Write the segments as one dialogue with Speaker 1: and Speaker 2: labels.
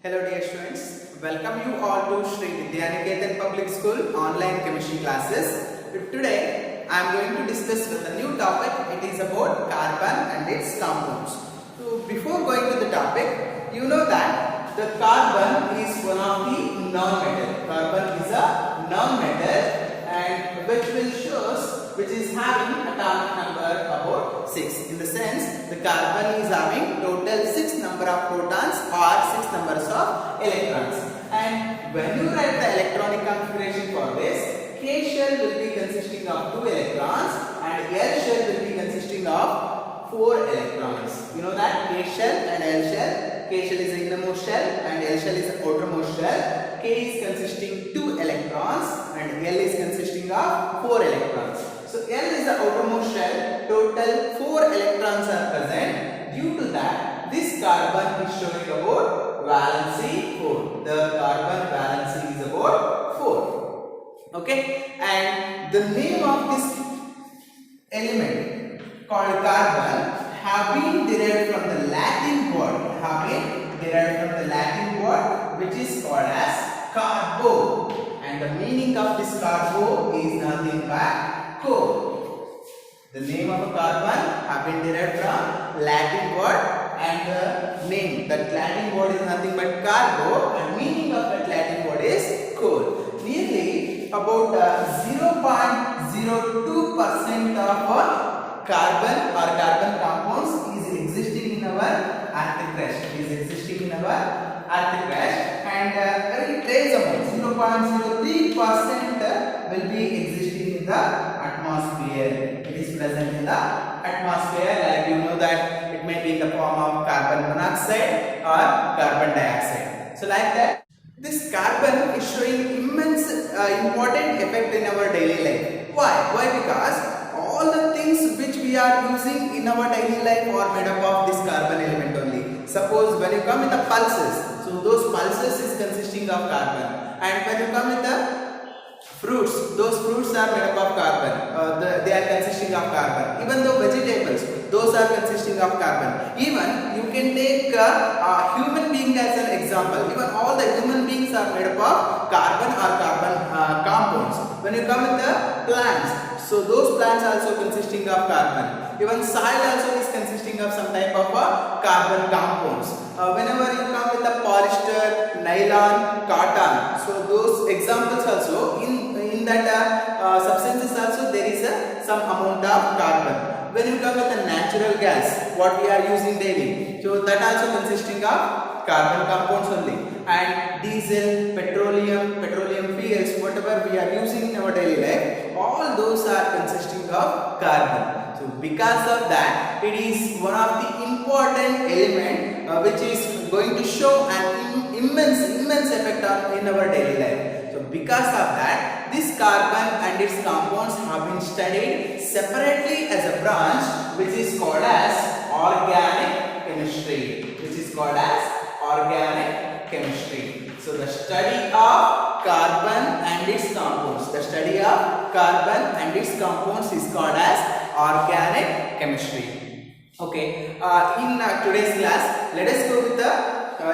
Speaker 1: Hello dear students, welcome you all to Sri Vidyaniketan Public School online chemistry classes. Today I am going to discuss with a new topic. It is about carbon and its compounds. So before going to the topic, you know that the carbon is one of the non-metal. Carbon is a non-metal and which is having atomic number about 6. In the sense, the carbon is having total 6 number of protons or 6 numbers of electrons. And when you write the electronic configuration for this, K shell will be consisting of 2 electrons and L shell will be consisting of 4 electrons. You know that K shell and L shell. K shell is the innermost shell and L shell is the outermost shell. K is consisting 2 electrons and L is consisting of 4 electrons. So L is the outermost shell. Total 4 electrons are present. Due to that, this carbon is showing about valency 4. The carbon valency is about 4. Okay, and the name of this element called carbon have been derived from the Latin word. Which is called as carbo. And the meaning of this carbo is nothing but coal. The name of a carbon have been derived from Latin word and the name, that Latin word is nothing but carbo and meaning of that Latin word is coal. Nearly about 0.02% of carbon or carbon compounds is existing in our Arctic crust. And very trace amount 0.03% will be existing in the atmosphere. It is present in the atmosphere, like you know that it may be in the form of carbon monoxide or carbon dioxide. So like that, this carbon is showing immense important effect in our daily life. Why? Because all the things which we are using in our daily life are made up of this carbon element only. Suppose when you come with the pulses, so those pulses is consisting of carbon, and when you come with the fruits, those fruits are made up of carbon. They are consisting of carbon. Even though vegetables, those are consisting of carbon. Even you can take a human being as an example. Even all the human beings are made up of carbon or carbon compounds. When you come with the plants, so those plants also consisting of carbon. Even soil also is consisting of some type of carbon compounds. Whenever you come with the polyester, nylon, cotton, so those examples also in that substances also there is some amount of carbon. When you come with the natural gas, what we are using daily, so that also consisting of carbon compounds only. And diesel, petroleum fuels, whatever we are using in our daily life, all those are consisting of carbon. So because of that, it is one of the important element which is going to show an immense effect in our daily life. So because of that, this carbon and its compounds have been studied separately as a branch which is called as organic chemistry. So the study of carbon and its compounds. Is called as organic chemistry. Okay. In today's class, let us go with the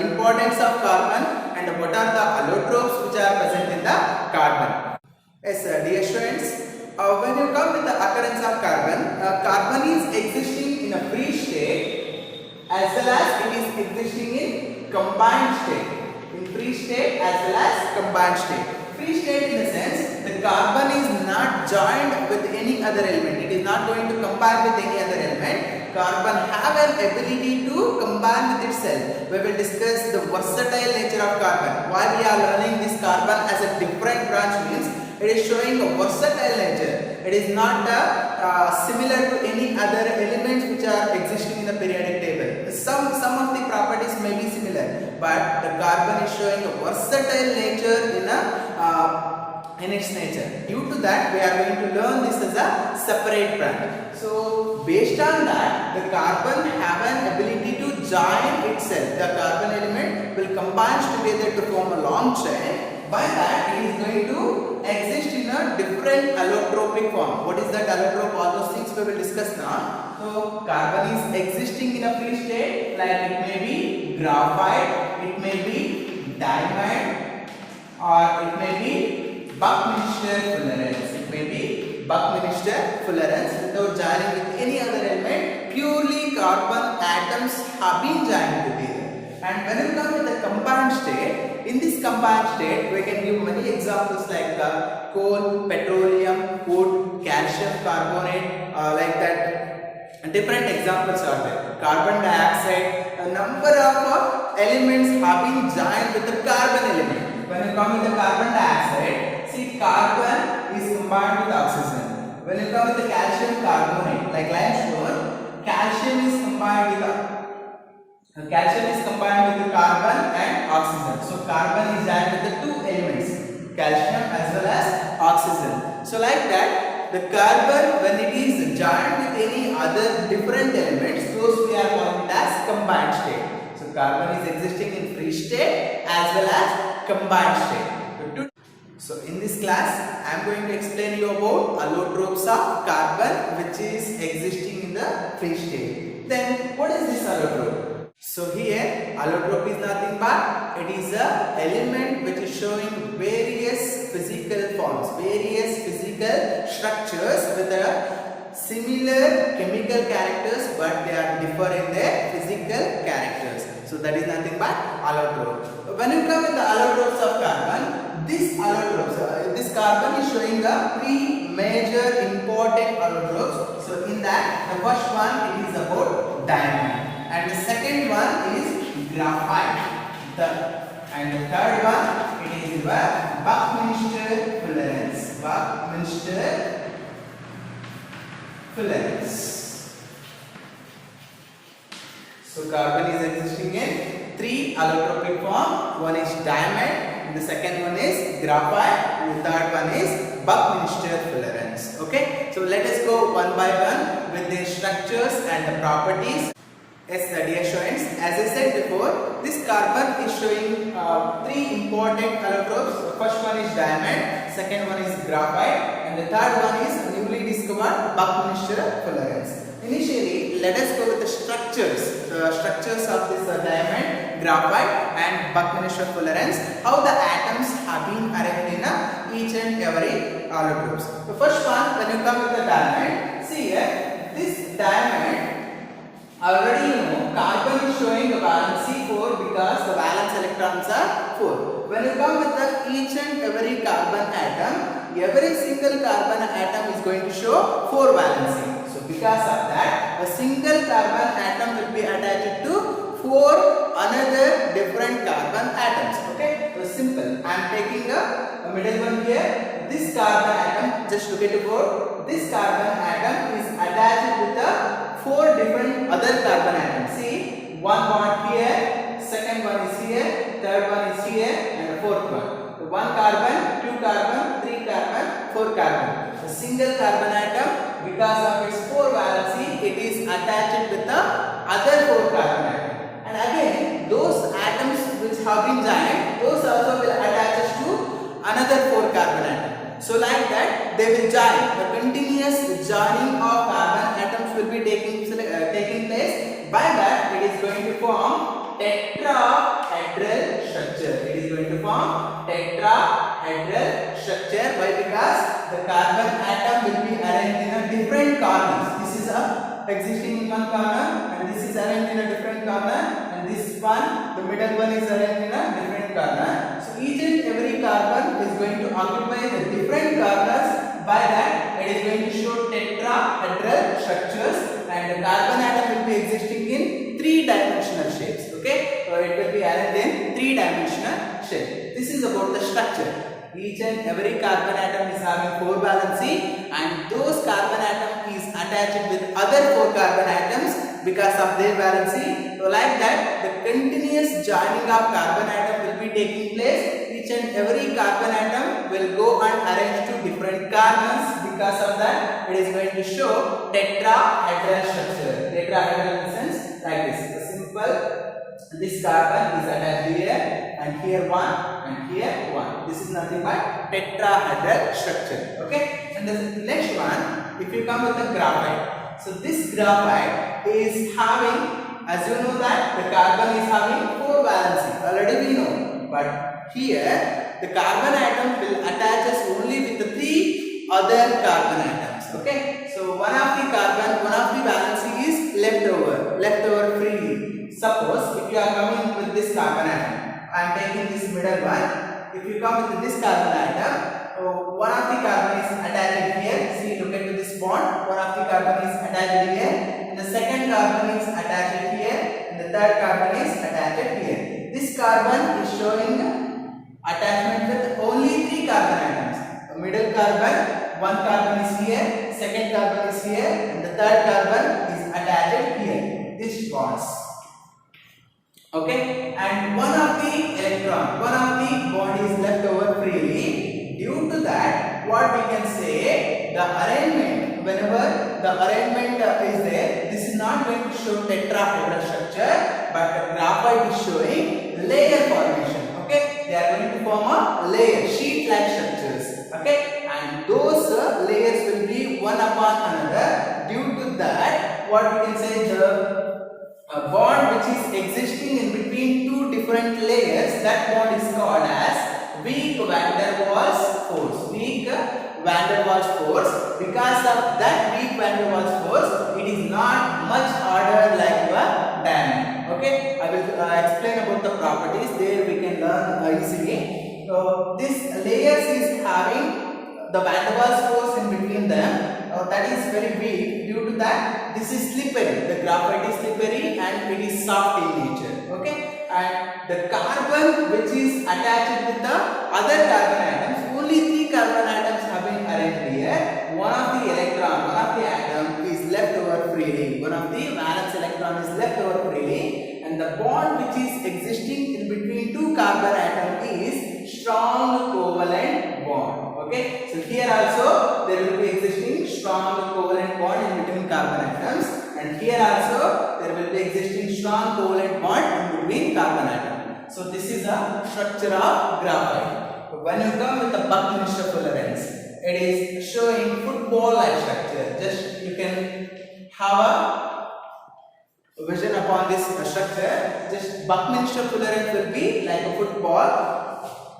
Speaker 1: importance of carbon and what are the allotropes which are present in the carbon. Yes, dear students, when you come with the occurrence of carbon, carbon is existing in a free state as well as it is existing in combined state. Free state as well as combined state. Free state in the sense the carbon is not joined with any other element. It is not going to combine with any other element. Carbon have an ability to combine with itself. We will discuss the versatile nature of carbon. Why we are learning this carbon as a different branch means it is showing a versatile nature. It is not similar to any other elements which are existing in the periodic table. Some of the properties may be similar, but the carbon is showing a versatile nature in its nature. Due to that, we are going to learn this as a separate branch. So based on that, the carbon have an ability to join itself. The carbon element will combine together to form a long chain. By that, it is going to exist in a different allotropic form. What is that allotrope? All those things we will discuss now. So carbon is existing in a free state, like it may be graphite, it may be diamond or it may be Buckminster Fullerene. It may be Buckminster Fullerene without joining with any other element. Purely carbon atoms have been joined together. And when you come with the combined state, in this combined state, we can give many examples like coal, petroleum, wood, calcium carbonate, like that. Different examples are there. Carbon dioxide, a number of elements have been joined with the carbon element. When you come with the carbon dioxide, see carbon is combined with oxygen. When you come with the calcium carbonate, like limestone, calcium is combined with the carbon and oxygen. So carbon is joined with the two elements, calcium as well as oxygen. So like that, the carbon when it is joined with any other different elements, those we are calling it as combined state. So carbon is existing in free state as well as combined state. So in this class, I am going to explain you about allotropes of carbon which is existing in the free state. Then what is this allotrope? So here allotrope is nothing but it is a element which is showing various physical forms, various physical structures with a similar chemical characters but they are different in their physical characters. So that is nothing but allotrope. When you come with the allotropes of carbon, this carbon is showing the three major important allotropes. So in that, the first one it is about diamond. And the second one is graphite. And the third one it is Buckminster Fullerene. Buckminster Fullerene. So carbon is existing in three allotropic form. One is diamond, the second one is graphite, and the third one is Buckminster Fullerene. Okay, so let us go one by one with their structures and the properties. Yes, dear students, as I said before, this carbon is showing three important allotropes. The first one is diamond, second one is graphite, and the third one is newly discovered Buckminster Fullerene. Initially, let us go with the structures of this diamond, graphite, and Buckminster Fullerene. How the atoms have been arranged in each and every allotropes. The first one, when you come with the diamond, see here, this diamond. Already you know carbon is showing the valency 4 because the valence electrons are 4. When you come with the each and every carbon atom, every single carbon atom is going to show 4 valency. So because of that, a single carbon atom will be attached to 4 another different carbon atoms. Okay, so simple. I am taking a middle one here. This carbon atom, just look at the board. This carbon atom is attached with the 4 different other carbon atoms. See, one bond here, second one is here, third one is here, and the fourth one. So 1 carbon, 2 carbon, 3 carbon, 4 carbon. A single carbon atom, because of its 4 valency, it is attached with the other 4 carbon atom. And again, those atoms which have been joined, those also will attach to another 4 carbon atom. So like that, they will join. The continuous joining of carbon atoms will be taking place. By that, it is going to form tetrahedral structure. It is going to form tetrahedral structure. Why? Because the carbon atom will be arranged in a different corners. This is existing in one corner, and this is arranged in a different corner, and this one, the middle one, is arranged in a different corner. So each and every carbon is going to occupy the different corners. By that, it is going to show tetrahedral structures, and the carbon atom will be existing in 3-dimensional shapes. Okay, so it will be arranged in 3-dimensional shape. This is about the structure. Each and every carbon atom is having 4 valency, and those carbon atom is attached with other 4 carbon atoms because of their valency. So like that, the continuous joining of carbon atom will be taking place. Each and every carbon atom will go and arrange to different corners. Because of that, it is going to show tetrahedral structure. Tetrahedral in the sense like this. The simple. This carbon is attached here, and here one, and here one. This is nothing but tetrahedral structure. Okay. And the next one, if you come with the graphite. So this graphite is having, as you know that the carbon is having 4 valency. Already we know but here the carbon atom will attach us only with the 3 other carbon atoms. Okay, so one of the valency is left over freely. Suppose if you are coming with this carbon atom, I am taking this middle one. If you come with this carbon atom, one of the carbon is attached here. See, look at this bond. One of the carbon is attached here, and the second carbon is attached here, and the third carbon is attached here. This carbon is showing attachment with only 3 carbon atoms. The middle carbon, one carbon is here, second carbon is here, and the third carbon is attached here. This bonds. Okay, and one of the bond is left over freely. Due to that, what we can say, the arrangement, whenever the arrangement is there, this is not going to show tetrahedral structure, but graphite is showing layer formation. Okay, they are going to form a layer, sheet-like structures. Okay, and those layers will be one upon another. Due to that, what we can say, the bond which is existing in between 2 different layers, that bond is called as weak van der Waals force. Because of that weak van der Waals force, it is not much harder like a diamond. Okay, I will explain about the properties. There we can learn easily. So this layers is having the van der Waals force in between them. That is very weak. Due to that, this is slippery. The graphite is slippery and it is soft in nature. Okay, and the carbon which is attached with the other carbon atoms, only 3 carbon atoms have been arranged here. One of the atom is left over freely. One of the valence electron is left over freely, and the bond which is existing in between 2 carbon atoms is strong covalent bond. Okay, so here also there will be existing strong covalent bond in between carbon atoms, and here also there will be existing strong covalent bond in between carbon atoms. So this is a structure of graphite. When you come with the Buckminster Fullerene, it is showing football-like structure. Just you can have a vision upon this structure. Just Buckminster Fullerene will be like a football.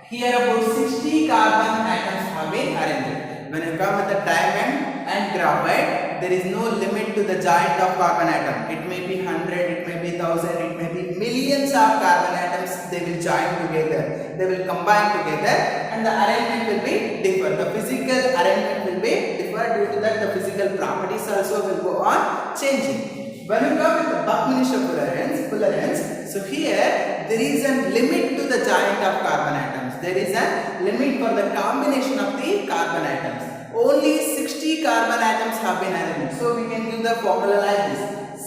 Speaker 1: Here about 60 carbon atoms have been arranged. When you come with the diamond and graphite, there is no limit to the joint of carbon atom. It may be 100, it may be 1000, it may be millions of carbon atoms. They will join together, they will combine together, and the arrangement will be different. The physical arrangement will be different. Due to that, the physical properties also will go on changing. When you come with the Buckminster Fullerenes, so here there is a limit to the joint of carbon atoms. There is a limit for the combination of the carbon atoms. Only 60 carbon atoms have been arranged. So we can give the formula like this: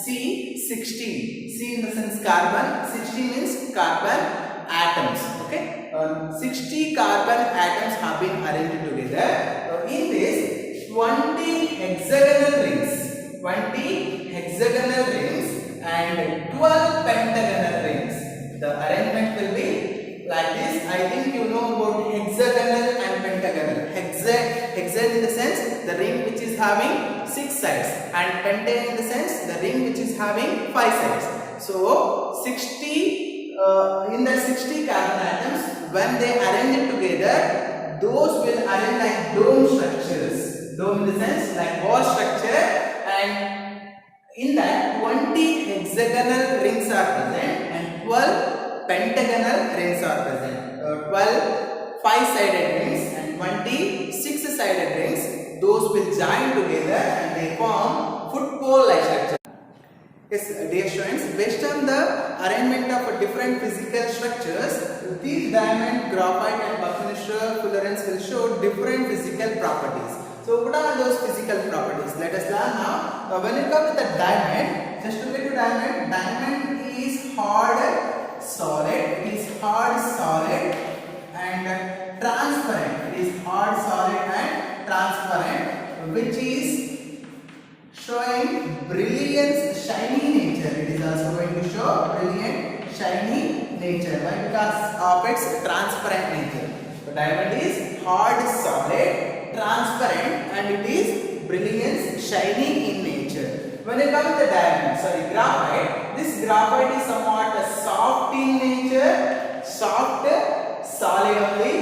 Speaker 1: C60. C in the sense carbon. 60 means carbon atoms. Okay, 60 carbon atoms have been arranged together. So in this, 20 hexagonal rings and 12 pentagonal rings. The arrangement will be like this. I think you know about hexagonal and pentagonal. Hexagon in the sense the ring which is having 6 sides, and pentagon in the sense the ring which is having 5 sides. So 60 in the 60 carbon atoms, when they arrange it together, those will arrange like dome structures. Dome in the sense like wall structure, and in that 20 hexagonal rings are present and 12 pentagonal rings are present. 12 5-sided rings and 20 6-sided rings. Those will join together and they form football-like structure. Yes, dear students, based on the arrangement of different physical structures, these diamond, graphite and Buckminster Fullerenes will show different physical properties. So what are those physical properties? Let us learn now. When you come to the diamond, just look at the diamond. Diamond is hard, solid. It is hard, solid and transparent. It is hard, solid and transparent, which is showing brilliance, shiny nature. It is also going to show brilliant, shiny nature. Why? Because of its transparent nature. So diamond is hard, solid, transparent, and it is brilliant, shiny in nature. When you come to the graphite, this graphite is somewhat soft in nature, soft solid only,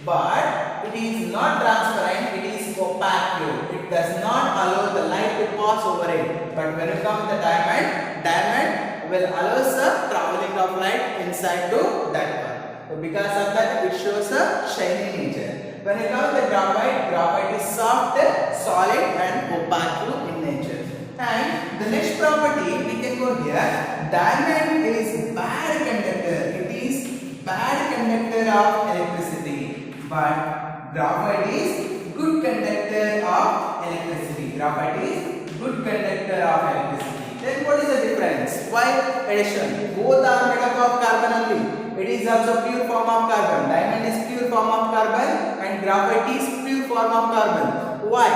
Speaker 1: but it is not transparent, it is opaque. It does not allow the light to pass over it. But when you come to the diamond will allow the traveling of light inside to that one. So because of that, it shows a shiny nature. When you come to the graphite is soft, solid and opaque in nature. And the next property we can go here. Diamond is bad conductor. It is bad conductor of electricity. But graphite is good conductor of electricity. Graphite is good conductor of electricity. Then what is the difference? Why addition? Both are made up of carbon only. It is also pure form of carbon. Diamond is pure form of carbon and graphite is pure form of carbon. Why?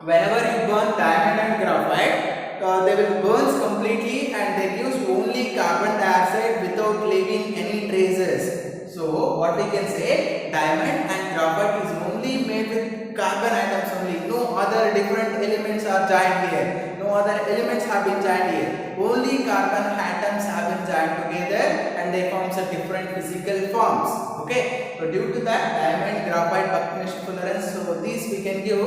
Speaker 1: Whenever you burn diamond and graphite, they will burn completely and they use only carbon dioxide without leaving any traces. So what we can say, diamond and graphite is only made with carbon atoms only. No other different elements are joined here. No other elements have been joined here. Only carbon atoms have been joined together and they form some different physical forms. Okay. So due to that, diamond, graphite, Buckminster Fullerene. So these we can give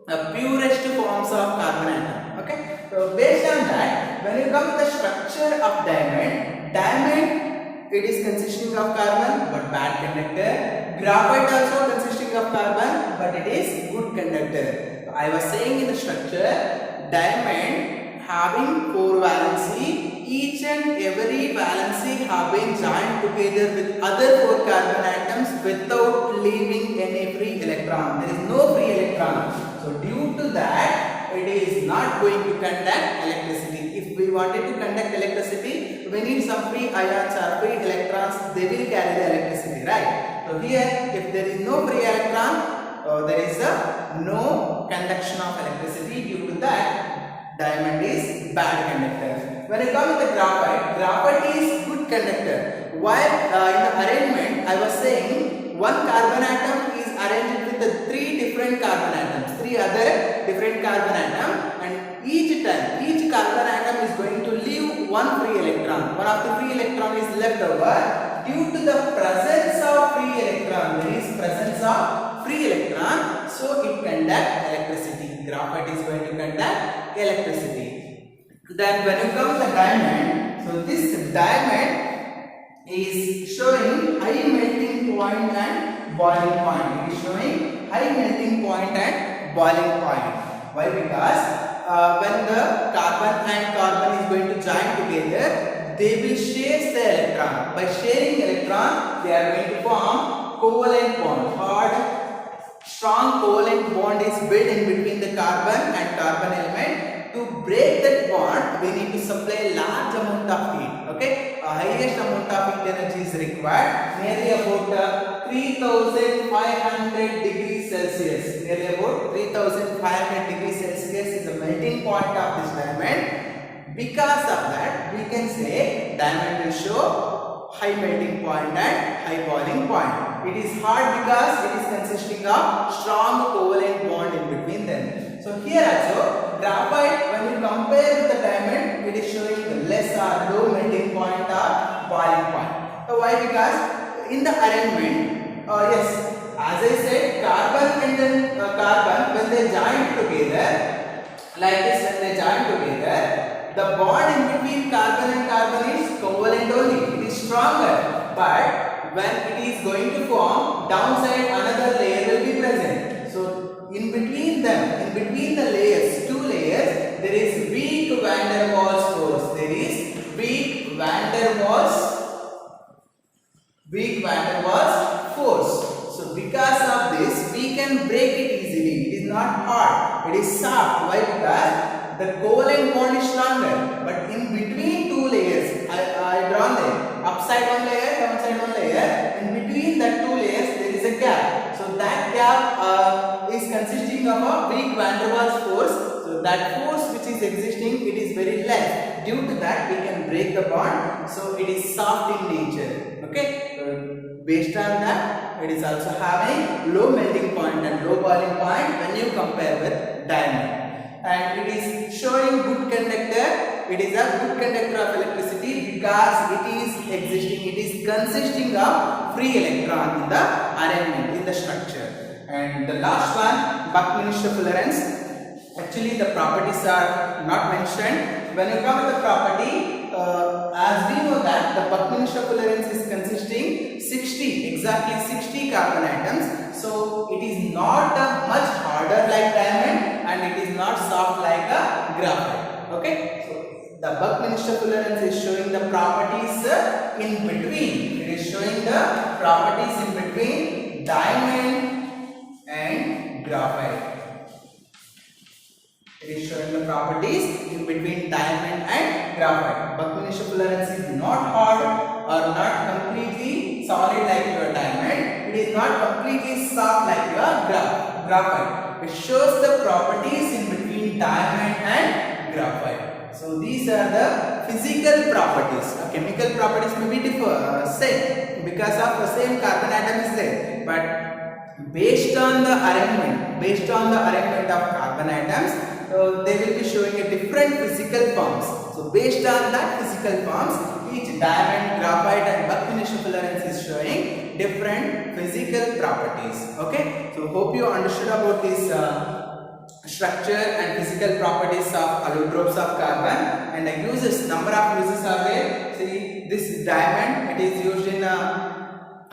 Speaker 1: purest forms of carbon atom. Okay. So based on that, when you come to the structure of diamond it is consisting of carbon but bad conductor. Graphite also consisting of carbon but it is good conductor. I was saying in the structure, diamond having 4 valency, each and every valency have been joined together with other 4 carbon atoms without leaving any free electron. There is no free electron. So due to that, it is not going to conduct electricity. If we wanted to conduct electricity, we need some free ions or free electrons, they will carry the electricity, right? So here, if there is no free electron, there is no conduction of electricity. Due to that, diamond is bad conductor. When I come to the graphite is good conductor. While in the arrangement, I was saying one carbon atom is arranged with the 3 different carbon atoms, 3 other different carbon atoms, and each time each carbon atom is going to leave one free electron. One of the free electron is left over. Due to the presence of free electron, there is presence of free electron, so it conducts electricity. Graphite is going to conduct electricity. Then when you come to the diamond, so this diamond is showing high melting point and boiling point. It is showing high melting point and boiling point. Why? Because when the carbon and carbon is going to join together, they will share the electron. By sharing electron, they are going to form covalent bond. Hard, strong covalent bond is built in between the carbon and carbon element. To break that bond, we need to supply large amount of heat. Okay, highest amount of heat energy is required, nearly about 3500 degrees Celsius. Nearly about 3500 degrees Celsius is the melting point of this diamond. Because of that, we can say diamond will show high melting point and high boiling point. It is hard because it is consisting of strong covalent bond in between them. So here also, graphite, when you compare with the diamond, it is showing less or low melting point or boiling point. So why? Because in the arrangement, yes, as I said, carbon and then carbon, when they join together, like this, when they join together, the bond in between carbon and carbon is covalent only. It is stronger. But when it is going to form, downside another layer will be present. So in between them, in between the layers, 2 layers, there is weak van der Waals force. There is weak van der Waals force. So because of this, we can break it easily. It is not hard. It is soft. Why? Because the covalent bond is stronger, but in between 2 layers, I drawn there, upside one layer, downside one layer, in between that 2 layers there is a gap. So that gap is consisting of a weak van der Waals force. So that force which is existing, it is very less. Due to that, we can break the bond. So it is soft in nature. Okay. Based on that, it is also having low melting point and low boiling point when you compare with diamond. And it is showing good conductor it is a good conductor of electricity because it is existing, it is consisting of free electron in the arrangement, in the structure. And the last one, Buckminster Fullerene. Actually, the properties are not mentioned. When you come to the property, as we know that the Buckminster Fullerene is consisting 60, exactly 60 carbon atoms. So it is not much harder like diamond and it is not soft like a graphite. Okay. So the Buckminster Fullerene is showing the properties in between. It is showing the properties in between diamond and graphite. It is showing the properties in between diamond and graphite. Buckminster Fullerene is not hard or not completely solid like your diamond. It is not completely soft like your graphite. It shows the properties in between diamond and graphite. So these are the physical properties. Chemical properties may be same because of the same carbon atom is there, but based on the arrangement of carbon atoms, they will be showing a different physical forms. So based on that physical forms, each diamond, graphite and Buckminster Fullerene is showing different physical properties. Okay, so hope you understood about this structure and physical properties of allotropes of carbon, and the uses, number of uses are there. See, this diamond, it is used in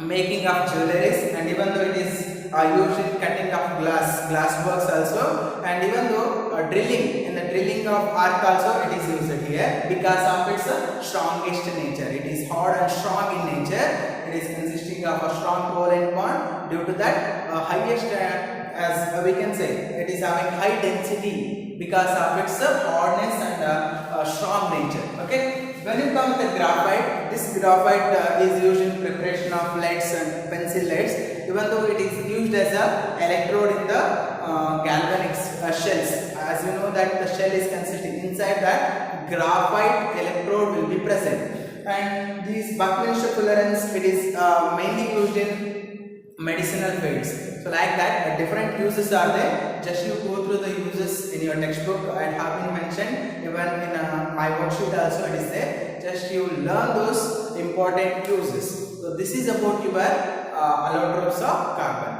Speaker 1: making of jewelries, and even though it is used in cutting of glass works also, and even though in the drilling of arc also it is used here because of its strongest nature. It is hard and strong in nature. It is consisting of a strong covalent bond. Due to that, highest as we can say, it is having high density because of its hardness and strong nature. Okay. When you come to the graphite, this graphite is used in preparation of leads and pencil leads, even though it is used as a electrode in the galvanic shells. As you know that the shell is consisting, inside that graphite electrode will be present. And these Buckminster Fullerene, it is mainly used in medicinal fields. So like that, different uses are there. Just you go through the uses in your textbook and have been mentioned. Even in my worksheet also it is there. Just you learn those important uses. So this is about your allotropes of carbon.